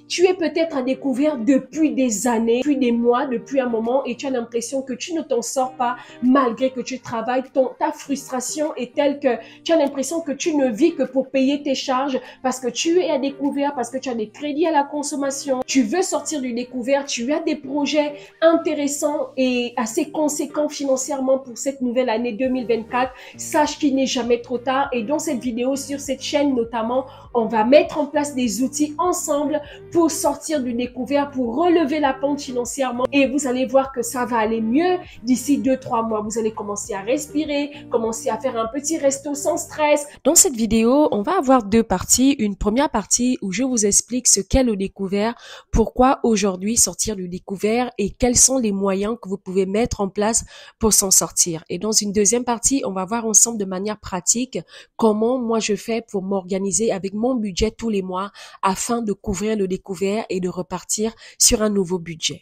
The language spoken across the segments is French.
Tu es peut-être à découvert depuis des années, depuis des mois, depuis un moment et tu as l'impression que tu ne t'en sors pas malgré que tu travailles. Ta frustration est telle que tu as l'impression que tu ne vis que pour payer tes charges parce que tu es à découvert, parce que tu as des crédits à la consommation. Tu veux sortir du découvert, tu as des projets intéressants et assez conséquents financièrement pour cette nouvelle année 2024. Sache qu'il n'est jamais trop tard et dans cette vidéo, sur cette chaîne notamment, on va mettre en place des outils ensemble pour sortir du découvert, pour relever la pente financièrement et vous allez voir que ça va aller mieux d'ici 2-3 mois. Vous allez commencer à respirer, commencer à faire un petit resto sans stress. Dans cette vidéo, on va avoir deux parties. Une première partie où je vous explique ce qu'est le découvert, pourquoi aujourd'hui sortir du découvert et quels sont les moyens que vous pouvez mettre en place pour s'en sortir. Et dans une deuxième partie, on va voir ensemble de manière pratique comment moi je fais pour m'organiser avec mon budget tous les mois afin de couvrir le découvert et de repartir sur un nouveau budget.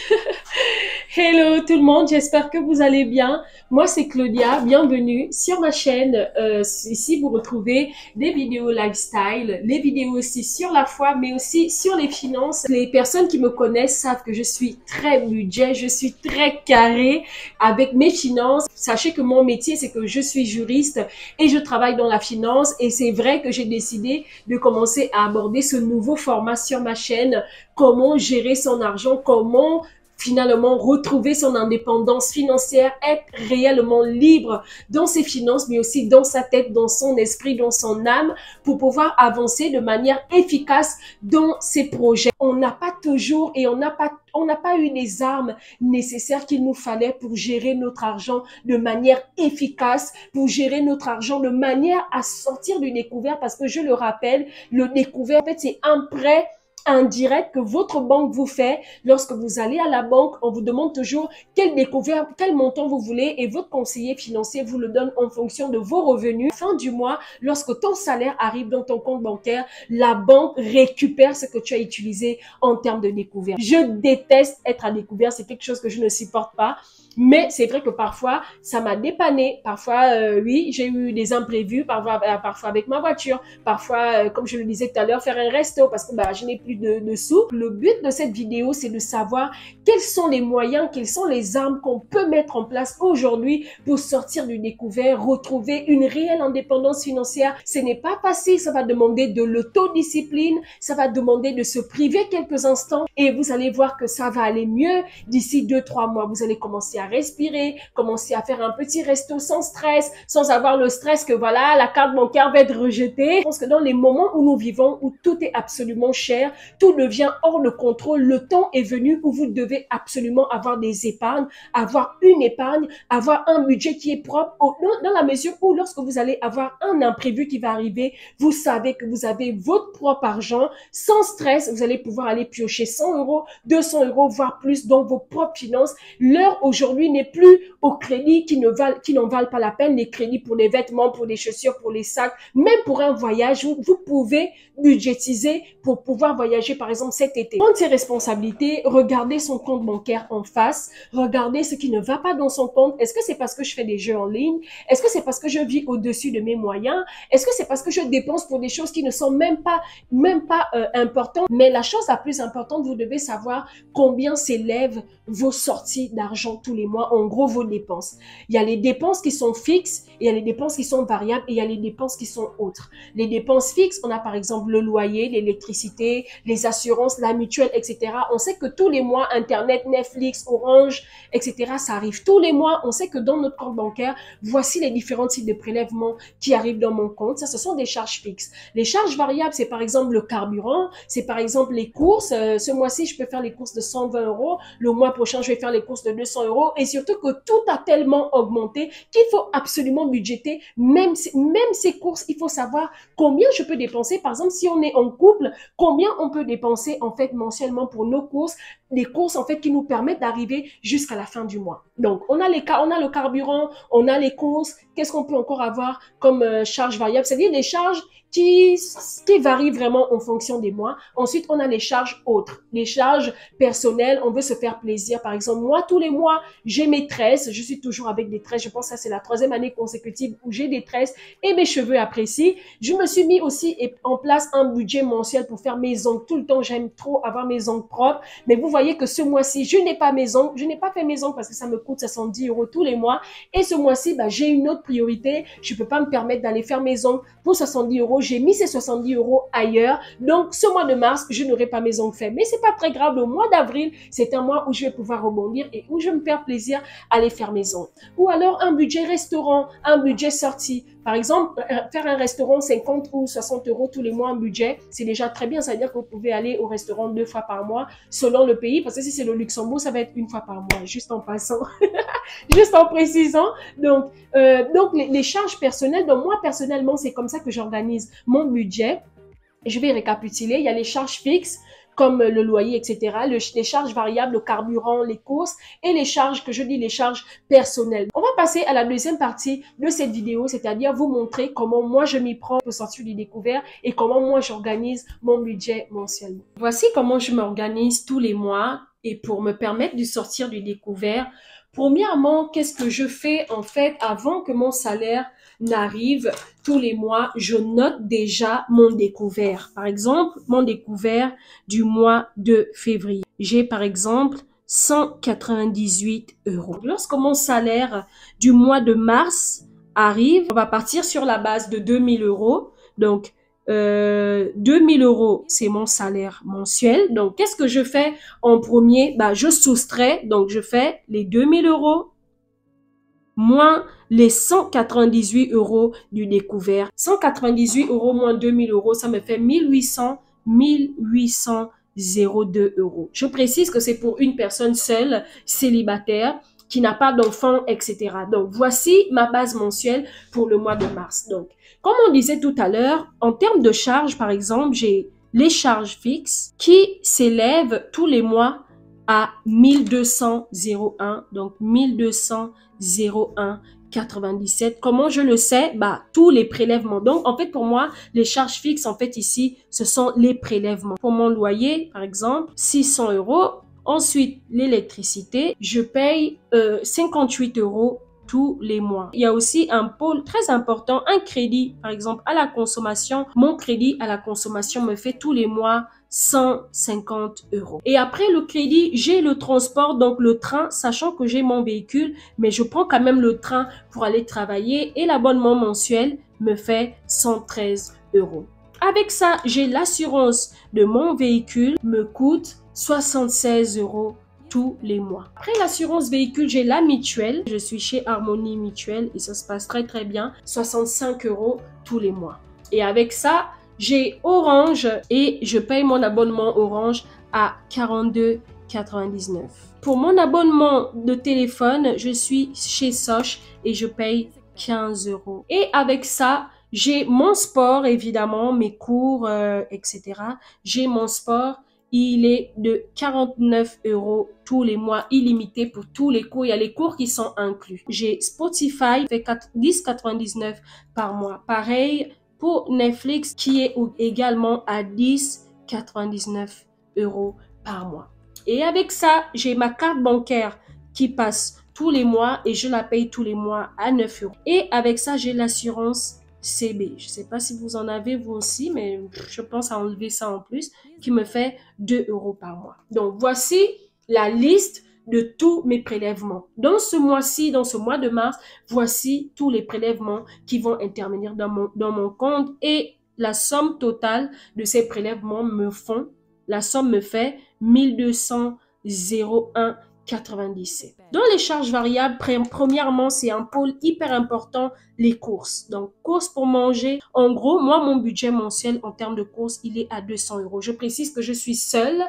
Hello tout le monde, j'espère que vous allez bien. Moi c'est Claudia, bienvenue sur ma chaîne. Ici vous retrouvez des vidéos lifestyle, les vidéos aussi sur la foi mais aussi sur les finances. Les personnes qui me connaissent savent que je suis très budget, je suis très carré avec mes finances. Sachez que mon métier c'est que je suis juriste et je travaille dans la finance et c'est vrai que j'ai décidé de commencer à aborder ce nouveau format sur ma chaîne. Comment gérer son argent, comment finalement retrouver son indépendance financière, être réellement libre dans ses finances, mais aussi dans sa tête, dans son esprit, dans son âme, pour pouvoir avancer de manière efficace dans ses projets. On n'a pas toujours et on n'a pas eu les armes nécessaires qu'il nous fallait pour gérer notre argent de manière efficace, pour gérer notre argent de manière à sortir du découvert, parce que je le rappelle, le découvert, en fait, c'est un prêt indirect que votre banque vous fait. Lorsque vous allez à la banque, on vous demande toujours quel découvert, quel montant vous voulez et votre conseiller financier vous le donne en fonction de vos revenus. Fin du mois, lorsque ton salaire arrive dans ton compte bancaire, la banque récupère ce que tu as utilisé en termes de découvert. Je déteste être à découvert, c'est quelque chose que je ne supporte pas. Mais c'est vrai que parfois, ça m'a dépanné. Parfois, oui, j'ai eu des imprévus, parfois avec ma voiture. Parfois, comme je le disais tout à l'heure, faire un resto parce que je n'ai plus de sous. Le but de cette vidéo, c'est de savoir quels sont les moyens, quelles sont les armes qu'on peut mettre en place aujourd'hui pour sortir du découvert, retrouver une réelle indépendance financière. Ce n'est pas facile, ça va demander de l'autodiscipline, ça va demander de se priver quelques instants et vous allez voir que ça va aller mieux d'ici 2-3 mois. Vous allez commencer à respirer, commencer à faire un petit resto sans stress, sans avoir le stress que voilà, la carte bancaire va être rejetée. Je pense que dans les moments où nous vivons, où tout est absolument cher, tout devient hors de contrôle, le temps est venu où vous devez absolument avoir des épargnes, avoir une épargne, avoir un budget qui est propre, dans la mesure où lorsque vous allez avoir un imprévu qui va arriver, vous savez que vous avez votre propre argent, sans stress, vous allez pouvoir aller piocher 100 €, 200 €, voire plus dans vos propres finances. L'heure aujourd'hui n'est plus aux crédits qui n'en valent pas la peine, les crédits pour les vêtements, pour les chaussures, pour les sacs, même pour un voyage, vous pouvez budgétiser pour pouvoir voyager par exemple cet été. Prendre ses responsabilités, regarder son compte bancaire en face, regarder ce qui ne va pas dans son compte. Est-ce que c'est parce que je fais des jeux en ligne? Est-ce que c'est parce que je vis au-dessus de mes moyens? Est-ce que c'est parce que je dépense pour des choses qui ne sont même pas importantes? Mais la chose la plus importante, vous devez savoir combien s'élèvent vos sorties d'argent tous les mois, en gros vos dépenses. Il y a les dépenses qui sont fixes, il y a les dépenses qui sont variables et il y a les dépenses qui sont autres. Les dépenses fixes, on a par exemple le loyer, l'électricité, les assurances, la mutuelle, etc. On sait que tous les mois, Internet, Netflix, Orange, etc. ça arrive tous les mois. On sait que dans notre compte bancaire, voici les différents types de prélèvements qui arrivent dans mon compte. Ça, ce sont des charges fixes. Les charges variables, c'est par exemple le carburant, c'est par exemple les courses. Ce mois-ci, je peux faire les courses de 120 €. Le mois prochain, je vais faire les courses de 200 € et surtout que tout a tellement augmenté qu'il faut absolument budgéter même ces courses. Il faut savoir combien je peux dépenser. Par exemple, si on est en couple, combien on peut dépenser en fait mensuellement pour nos courses. des courses en fait qui nous permettent d'arriver jusqu'à la fin du mois. Donc, on a le carburant, on a les courses. Qu'est-ce qu'on peut encore avoir comme charges variables? C'est-à-dire des charges qui varient vraiment en fonction des mois. Ensuite, on a les charges autres, les charges personnelles. On veut se faire plaisir. Par exemple, moi, tous les mois, j'ai mes tresses. Je suis toujours avec des tresses. Je pense que ça, c'est la 3e année consécutive où j'ai des tresses et mes cheveux apprécient. Je me suis mis aussi en place un budget mensuel pour faire mes ongles. Tout le temps, j'aime trop avoir mes ongles propres. Mais vous voyez que ce mois-ci, je n'ai pas mes ongles. Je n'ai pas fait mes ongles parce que ça me coûte 70 € tous les mois. Et ce mois-ci, j'ai une autre priorité. Je peux pas me permettre d'aller faire mes ongles pour 70 €. J'ai mis ces 70 € ailleurs. Donc, ce mois de mars, je n'aurai pas mes ongles faits. Mais c'est pas très grave. Le mois d'avril, c'est un mois où je vais pouvoir rebondir et où je vais me faire plaisir à aller faire mes ongles. Ou alors, un budget restaurant, un budget sortie. Par exemple, faire un restaurant 50 ou 60 € tous les mois en budget, c'est déjà très bien. Ça veut dire que vous pouvez aller au restaurant 2 fois par mois selon le pays. Parce que si c'est le Luxembourg, ça va être 1 fois par mois, juste en passant, juste en précisant. Donc les charges personnelles, donc moi personnellement, c'est comme ça que j'organise mon budget. Je vais récapituler. Il y a les charges fixes, comme le loyer, etc., les charges variables, le carburant, les courses et les charges, que je dis les charges personnelles. On va passer à la deuxième partie de cette vidéo, c'est-à-dire vous montrer comment moi je m'y prends pour sortir du découvert et comment moi j'organise mon budget mensuellement. Voici comment je m'organise tous les mois et pour me permettre de sortir du découvert. Premièrement, qu'est-ce que je fais en fait avant que mon salaire n'arrive tous les mois? Je note déjà mon découvert. Par exemple, mon découvert du mois de février. J'ai par exemple 198 €. Lorsque mon salaire du mois de mars arrive, on va partir sur la base de 2000 €. Donc, 2000 €, c'est mon salaire mensuel. Donc, qu'est-ce que je fais en premier? Je soustrais. Donc, je fais les 2000 € moins les 198 € du découvert. 198 € moins 2000 €, ça me fait 1802 €. Je précise que c'est pour une personne seule, célibataire, qui n'a pas d'enfant, etc. Donc, voici ma base mensuelle pour le mois de mars. Donc, comme on disait tout à l'heure, en termes de charges, par exemple, j'ai les charges fixes qui s'élèvent tous les mois à 1201. Donc, 1201,97. Comment je le sais? Tous les prélèvements. Donc, en fait, pour moi, les charges fixes, en fait, ici, ce sont les prélèvements. Pour mon loyer, par exemple, 600 €. Ensuite, l'électricité, je paye 58 € tous les mois. Il y a aussi un pôle très important, un crédit, par exemple, à la consommation. Mon crédit à la consommation me fait tous les mois 150 €. Et après le crédit, j'ai le transport, donc le train, sachant que j'ai mon véhicule, mais je prends quand même le train pour aller travailler et l'abonnement mensuel me fait 113 €. Avec ça, j'ai l'assurance de mon véhicule, me coûte 76 € tous les mois. Après l'assurance véhicule, j'ai la mutuelle. Je suis chez Harmonie Mutuelle et ça se passe très très bien. 65 € tous les mois. Et avec ça, j'ai Orange et je paye mon abonnement Orange à 42,99 €. Pour mon abonnement de téléphone, je suis chez Sosh et je paye 15 €. Et avec ça, j'ai mon sport, évidemment, mes cours, etc. J'ai mon sport. Il est de 49 € tous les mois, illimité pour tous les cours. Il y a les cours qui sont inclus. J'ai Spotify, fait 10,99 € par mois. Pareil pour Netflix, qui est également à 10,99 € par mois. Et avec ça, j'ai ma carte bancaire qui passe tous les mois et je la paye tous les mois à 9 €. Et avec ça, j'ai l'assurance CB. Je ne sais pas si vous en avez vous aussi, mais je pense à enlever ça en plus, qui me fait 2 € par mois. Donc, voici la liste de tous mes prélèvements. Dans ce mois-ci, dans ce mois de mars, voici tous les prélèvements qui vont intervenir dans mon compte et la somme totale de ces prélèvements la somme me fait 1201,97 €. Dans les charges variables, premièrement, c'est un pôle hyper important, les courses. Donc, courses pour manger. En gros, moi, mon budget mensuel en termes de courses, il est à 200 €. Je précise que je suis seule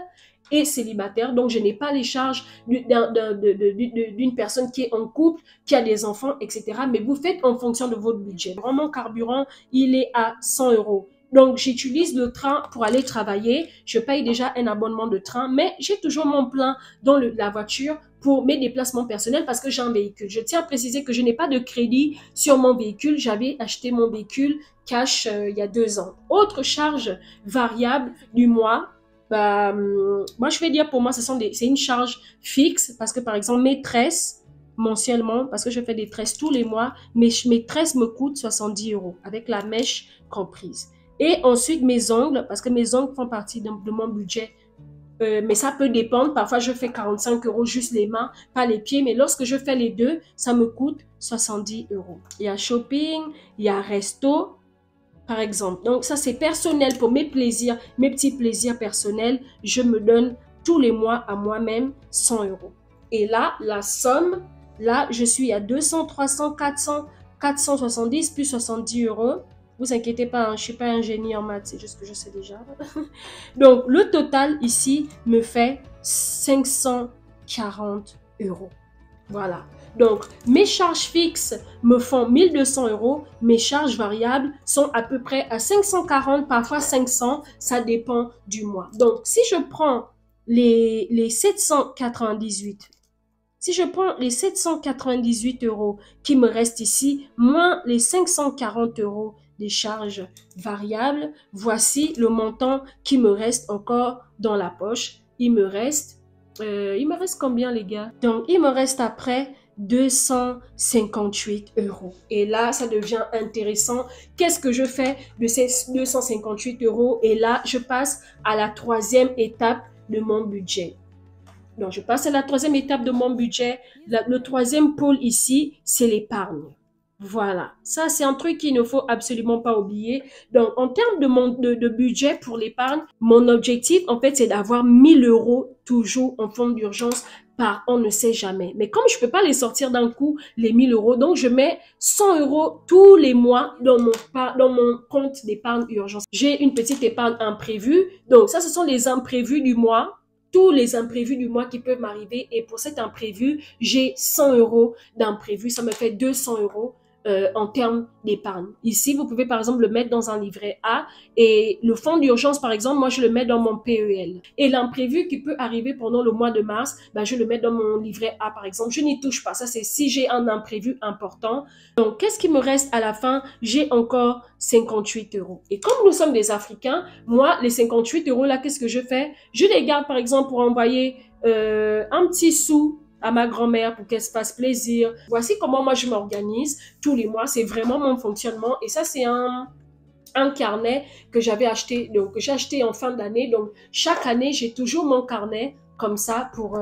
et célibataire, donc je n'ai pas les charges d'une personne qui est en couple, qui a des enfants, etc. Mais vous faites en fonction de votre budget. Vraiment, carburant, il est à 100 €. Donc, j'utilise le train pour aller travailler. Je paye déjà un abonnement de train, mais j'ai toujours mon plein dans la voiture pour mes déplacements personnels parce que j'ai un véhicule. Je tiens à préciser que je n'ai pas de crédit sur mon véhicule. J'avais acheté mon véhicule cash il y a 2 ans. Autre charge variable du mois, bah, moi je vais dire pour moi c'est une charge fixe parce que par exemple mes tresses mensuellement, parce que je fais des tresses tous les mois, mes tresses me coûtent 70 € avec la mèche comprise. Et ensuite mes ongles, parce que mes ongles font partie de mon budget. Mais ça peut dépendre. Parfois, je fais 45 € juste les mains, pas les pieds. Mais lorsque je fais les deux, ça me coûte 70 €. Il y a shopping, il y a resto, par exemple. Donc, ça, c'est personnel pour mes plaisirs, mes petits plaisirs personnels. Je me donne tous les mois à moi-même 100 €. Et là, la somme, là, je suis à 200, 300, 400, 470 plus 70 €. Vous inquiétez pas, hein, je ne suis pas un génie en maths, c'est juste que je sais déjà. Donc, le total ici me fait 540 €. Voilà. Donc, mes charges fixes me font 1200 €. Mes charges variables sont à peu près à 540, parfois 500. Ça dépend du mois. Donc, si je prends les 798, si je prends les 798 € qui me restent ici, moins les 540 € des charges variables, voici le montant qui me reste encore dans la poche. Il me reste combien les gars? Donc, il me reste après 258 €. Et là, ça devient intéressant. Qu'est-ce que je fais de ces 258 €? Et là, je passe à la troisième étape de mon budget. Donc, je passe à la troisième étape de mon budget. Le troisième pôle ici, c'est l'épargne. Voilà, ça c'est un truc qu'il ne faut absolument pas oublier. Donc, en termes de budget pour l'épargne, mon objectif, en fait, c'est d'avoir 1000 € toujours en fonds d'urgence par on ne sait jamais. Mais comme je peux pas les sortir d'un coup, les 1000 €, donc je mets 100 € tous les mois dans mon compte d'épargne urgence. J'ai une petite épargne imprévue. Donc, ça, ce sont les imprévus du mois. Tous les imprévus du mois qui peuvent m'arriver. Et pour cet imprévu, j'ai 100 € d'imprévu. Ça me fait 200 € en termes d'épargne. Ici, vous pouvez par exemple le mettre dans un livret A et le fonds d'urgence, par exemple, moi je le mets dans mon PEL. Et l'imprévu qui peut arriver pendant le mois de mars, ben, je le mets dans mon livret A, par exemple. Je n'y touche pas. Ça, c'est si j'ai un imprévu important. Donc, qu'est-ce qui me reste à la fin? J'ai encore 58 €. Et comme nous sommes des Africains, moi, les 58 € là, qu'est-ce que je fais? Je les garde, par exemple, pour envoyer un petit sou à ma grand-mère pour qu'elle se fasse plaisir. Voici comment moi je m'organise tous les mois. C'est vraiment mon fonctionnement. Et ça, c'est un carnet que j'avais acheté, donc que j'ai acheté en fin d'année. Donc, chaque année, j'ai toujours mon carnet comme ça pour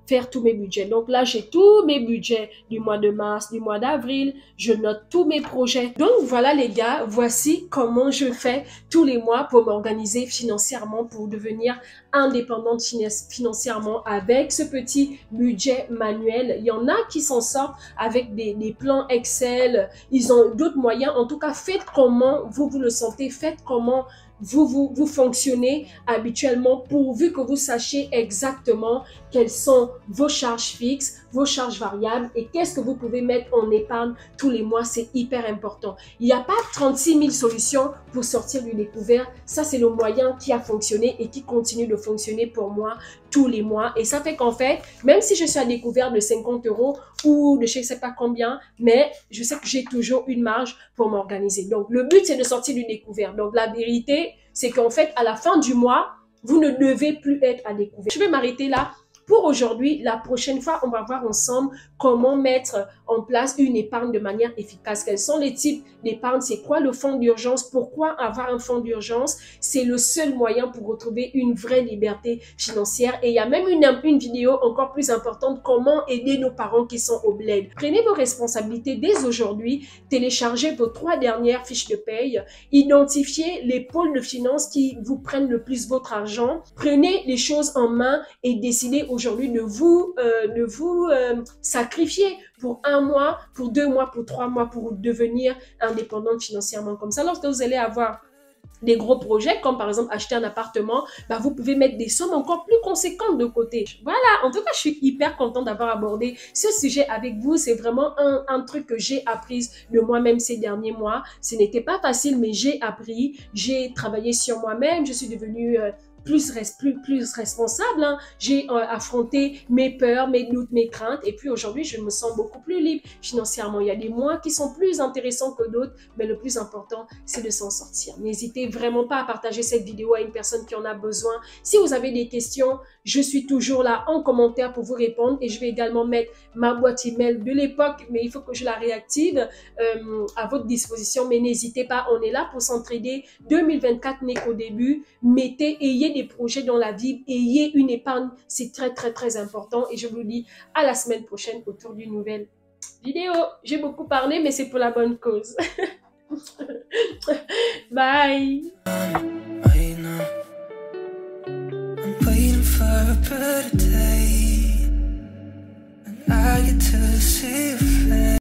faire tous mes budgets. Donc là, j'ai tous mes budgets du mois de mars, du mois d'avril. Je note tous mes projets. Donc voilà les gars, voici comment je fais tous les mois pour m'organiser financièrement, pour devenir indépendante financièrement avec ce petit budget manuel. Il y en a qui s'en sortent avec des plans Excel. Ils ont d'autres moyens. En tout cas, faites comment vous le sentez. Faites comment vous fonctionnez habituellement pourvu que vous sachiez exactement quelles sont vos charges fixes, vos charges variables et qu'est-ce que vous pouvez mettre en épargne tous les mois. C'est hyper important. Il n'y a pas 36 000 solutions pour sortir du découvert. Ça, c'est le moyen qui a fonctionné et qui continue de fonctionner pour moi tous les mois. Et ça fait qu'en fait, même si je suis à découvert de 50 € ou de je ne sais pas combien, mais je sais que j'ai toujours une marge pour m'organiser. Donc, le but, c'est de sortir du découvert. Donc, la vérité, c'est qu'en fait, à la fin du mois, vous ne devez plus être à découvert. Je vais m'arrêter là. Pour aujourd'hui, la prochaine fois, on va voir ensemble comment mettre en place une épargne de manière efficace. Quels sont les types d'épargne? C'est quoi le fonds d'urgence? Pourquoi avoir un fonds d'urgence? C'est le seul moyen pour retrouver une vraie liberté financière. Et il y a même une vidéo encore plus importante, comment aider nos parents qui sont au bled. Prenez vos responsabilités dès aujourd'hui, téléchargez vos 3 dernières fiches de paye, identifiez les pôles de finances qui vous prennent le plus votre argent, prenez les choses en main et décidez aujourd'hui de vous sacrifier pour 1 mois, pour 2 mois, pour 3 mois, pour devenir indépendante financièrement. Comme ça, lorsque vous allez avoir des gros projets, comme par exemple acheter un appartement, bah, vous pouvez mettre des sommes encore plus conséquentes de côté. Voilà, en tout cas, je suis hyper contente d'avoir abordé ce sujet avec vous. C'est vraiment un truc que j'ai appris de moi-même ces derniers mois. Ce n'était pas facile, mais j'ai appris, j'ai travaillé sur moi-même, je suis devenue plus responsable. Hein. J'ai affronté mes peurs, mes doutes, mes craintes. Et puis aujourd'hui, je me sens beaucoup plus libre financièrement. Il y a des mois qui sont plus intéressants que d'autres, mais le plus important, c'est de s'en sortir. N'hésitez vraiment pas à partager cette vidéo à une personne qui en a besoin. Si vous avez des questions, je suis toujours là en commentaire pour vous répondre. Et je vais également mettre ma boîte email de l'époque, mais il faut que je la réactive à votre disposition. Mais n'hésitez pas, on est là pour s'entraider. 2024 n'est qu'au début. Ayez des projets dans la vie, ayez une épargne, c'est très important. Et je vous dis à la semaine prochaine autour d'une nouvelle vidéo. J'ai beaucoup parlé, mais c'est pour la bonne cause. Bye. I get to see your face.